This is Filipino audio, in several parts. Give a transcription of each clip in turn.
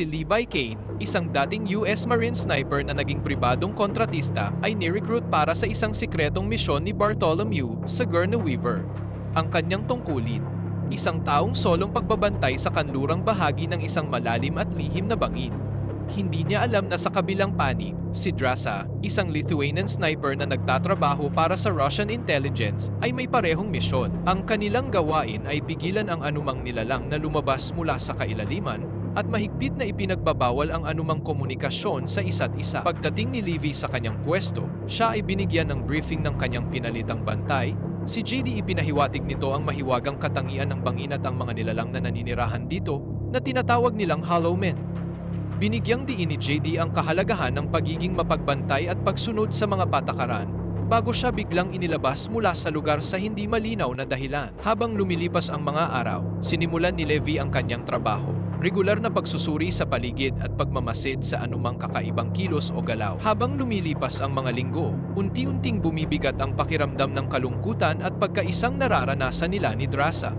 Si Levi Kane, isang dating US Marine sniper na naging pribadong kontratista, ay ni-recruit para sa isang sikretong misyon ni Bartholomew sa Sigourney Weaver. Ang kanyang tungkulin, isang taong solong pagbabantay sa kanlurang bahagi ng isang malalim at lihim na bangin. Hindi niya alam na sa kabilang panig, si Drasa, isang Lithuanian sniper na nagtatrabaho para sa Russian intelligence, ay may parehong misyon. Ang kanilang gawain ay pigilan ang anumang nilalang na lumabas mula sa kailaliman at mahigpit na ipinagbabawal ang anumang komunikasyon sa isa't isa. Pagdating ni Levi sa kanyang pwesto, siya ay binigyan ng briefing ng kanyang pinalitang bantay. Si JD ipinahiwatig nito ang mahiwagang katangian ng bangin at ang mga nilalang na naninirahan dito na tinatawag nilang Hollow Men. Binigyang diin ni JD ang kahalagahan ng pagiging mapagbantay at pagsunod sa mga patakaran bago siya biglang inilabas mula sa lugar sa hindi malinaw na dahilan. Habang lumilipas ang mga araw, sinimulan ni Levi ang kanyang trabaho. Regular na pagsusuri sa paligid at pagmamasid sa anumang kakaibang kilos o galaw. Habang lumilipas ang mga linggo, unti-unting bumibigat ang pakiramdam ng kalungkutan at pagkaisang nararanasan nila ni Drasa.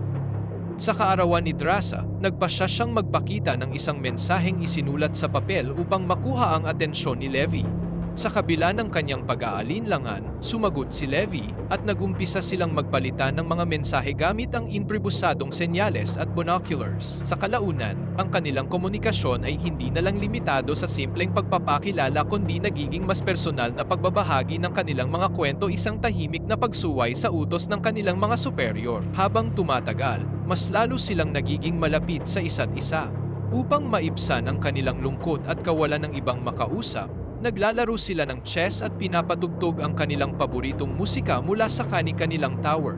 Sa kaarawan ni Drasa, nagpasya siyang magpakita ng isang mensaheng isinulat sa papel upang makuha ang atensyon ni Levi. Sa kabila ng kanyang pag-aalinlangan, sumagot si Levi at nagumpisa silang magpalitan ng mga mensahe gamit ang imprebusadong senyales at binoculars. Sa kalaunan, ang kanilang komunikasyon ay hindi na lang limitado sa simpleng pagpapakilala kundi nagiging mas personal na pagbabahagi ng kanilang mga kwento, isang tahimik na pagsuway sa utos ng kanilang mga superior. Habang tumatagal, mas lalo silang nagiging malapit sa isa't isa. Upang maibsan ang kanilang lungkot at kawalan ng ibang makausap, naglalaro sila ng chess at pinapatugtog ang kanilang paboritong musika mula sa kani-kanilang tower.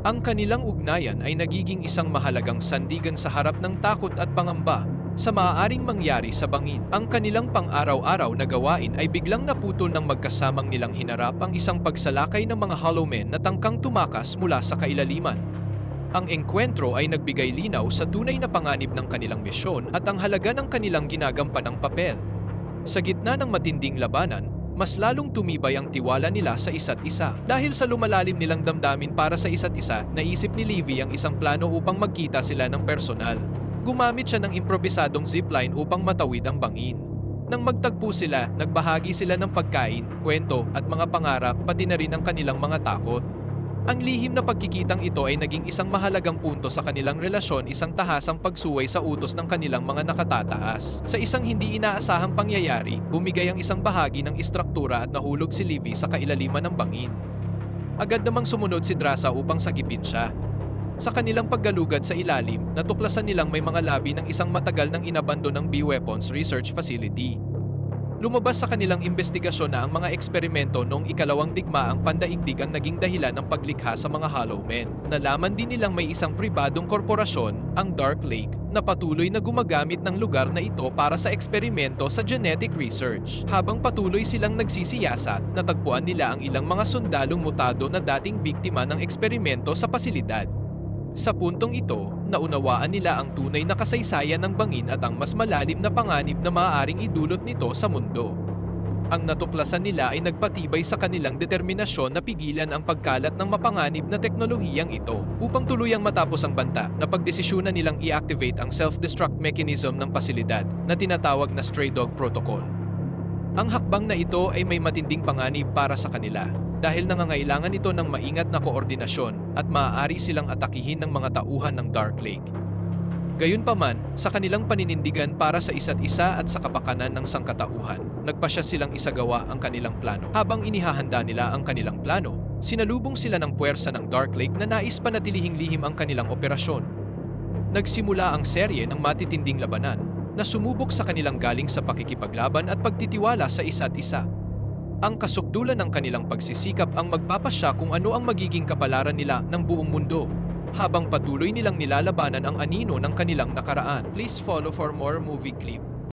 Ang kanilang ugnayan ay nagiging isang mahalagang sandigan sa harap ng takot at pangamba sa maaaring mangyari sa bangin. Ang kanilang pang-araw-araw na gawain ay biglang naputol nang magkasamang nilang hinarap ang isang pagsalakay ng mga Hollow Men na tangkang tumakas mula sa kailaliman. Ang engkwentro ay nagbigay linaw sa tunay na panganib ng kanilang misyon at ang halaga ng kanilang ginagampanang papel. Sa gitna ng matinding labanan, mas lalong tumibay ang tiwala nila sa isa't isa. Dahil sa lumalalim nilang damdamin para sa isa't isa, naisip ni Levi ang isang plano upang magkita sila ng personal. Gumamit siya ng improbisadong zipline upang matawid ang bangin. Nang magtagpo sila, nagbahagi sila ng pagkain, kwento at mga pangarap, pati na rin ang kanilang mga takot. Ang lihim na pagkikitang ito ay naging isang mahalagang punto sa kanilang relasyon, isang tahasang pagsuway sa utos ng kanilang mga nakatataas. Sa isang hindi inaasahang pangyayari, bumigay ang isang bahagi ng istruktura at nahulog si Levi sa kailaliman ng bangin. Agad namang sumunod si Drasa upang sagipin siya. Sa kanilang paggalugad sa ilalim, natuklasan nilang may mga labi ng isang matagal nang inabandonang B-Weapons Research Facility. Lumabas sa kanilang investigasyon na ang mga eksperimento noong ikalawang digmaang pandaigdig ang naging dahilan ng paglikha sa mga Hollow Men. Nalaman din nilang may isang pribadong korporasyon, ang Dark Lake, na patuloy na gumagamit ng lugar na ito para sa eksperimento sa genetic research. Habang patuloy silang nagsisiyasat, natagpuan nila ang ilang mga sundalong mutado na dating biktima ng eksperimento sa pasilidad. Sa puntong ito, naunawaan nila ang tunay na kasaysayan ng bangin at ang mas malalim na panganib na maaaring idulot nito sa mundo. Ang natuklasan nila ay nagpatibay sa kanilang determinasyon na pigilan ang pagkalat ng mapanganib na teknolohiyang ito. Upang tuluyang matapos ang banta, napagdesisyonan nilang i-activate ang self-destruct mechanism ng pasilidad na tinatawag na Stray Dog Protocol. Ang hakbang na ito ay may matinding panganib para sa kanila dahil nangangailangan ito ng maingat na koordinasyon at maaari silang atakihin ng mga tauhan ng Dark Lake. Gayunpaman, sa kanilang paninindigan para sa isa't isa at sa kapakanan ng sangkatauhan, nagpasya silang isagawa ang kanilang plano. Habang inihahanda nila ang kanilang plano, sinalubong sila ng puwersa ng Dark Lake na nais panatilihing lihim ang kanilang operasyon. Nagsimula ang serye ng matitinding labanan na sumubok sa kanilang galing sa pakikipaglaban at pagtitiwala sa isa't isa. Ang kasukdulan ng kanilang pagsisikap ang magpapasya kung ano ang magiging kapalaran nila ng buong mundo, habang patuloy nilang nilalabanan ang anino ng kanilang nakaraan. Please follow for more movie clip.